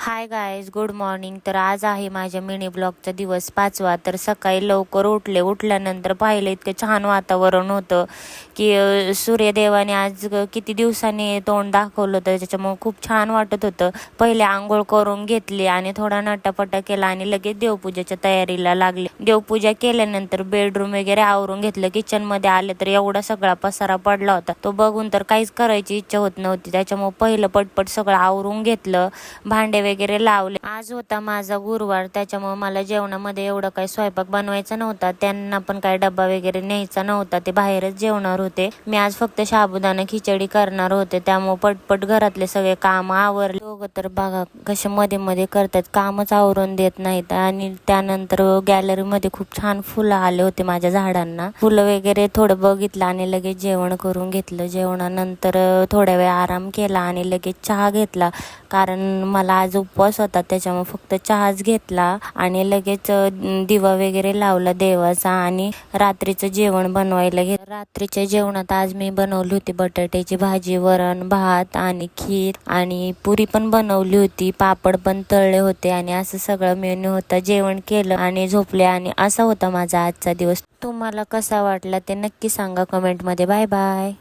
Hi guys, good morning. तर आज आहे माझ्या मिनी ब्लॉगचा दिवस 5वा. तर सकाळी लवकर उठल्यानंतर पाहिलं इतकं छान वातावरण होतं की सूर्यदेवाने आज किती दिवसांनी तोंड दाखवलं होतं, त्याच्यामुळं खूप छान वाटत होतं. पहिले आंघोळ करून घेतली आणि थोडा नटापटा केला आणि लगेच देवपूजेच्या तयारीला लागले. देवपूजा केल्यानंतर बेडरूम वगैरे आवरून घेतलं. किचनमध्ये आले तर एवढा सगळा पसारा पडला होता, तो बघून तर काहीच करायची इच्छा होत नव्हती. त्याच्यामुळे पहिलं पटपट सगळं आवरून घेतलं, भांडे वगैरे लावले. आज होता माझा गुरुवार, त्याच्यामुळे मला जेवणामध्ये एवढं काही स्वयंपाक बनवायचा नव्हता. त्यांना पण काही डब्बा वगैरे न्यायचा नव्हता, ते बाहेरच जेवणार होते. मी आज फक्त साबुदाणा खिचडी करणार होते, त्यामुळे पटपट घरातले सगळे काम आवरले. दोघं तर बघा कसे मध्ये मध्ये करतात, कामच आवरून देत नाहीत. आणि त्यानंतर गॅलरीमध्ये खूप छान फुलं आले होते माझ्या झाडांना. फुलं वगैरे थोडं बघितलं आणि लगेच जेवण करून घेतलं. जेवणानंतर थोड्या वेळ आराम केला आणि लगेच चहा घेतला, कारण मला आज उपवास होता. त्याच्यामुळे फक्त चहाच घेतला आणि लगेच दिवा वगैरे लावला देवाचा आणि रात्रीचं जेवण बनवायला घेतलं. रात्रीच्या जेवणात आज मी बनवली होती बटाट्याची भाजी, वरण भात आणि खीर आणि पुरी पण बनवली होती, पापड पण तळले होते आणि असं सगळं मेनू होता. जेवण केलं आणि झोपले आणि असा होता माझा आजचा दिवस. तुम्हाला कसा वाटला ते नक्की सांगा कमेंटमध्ये. Bye bye.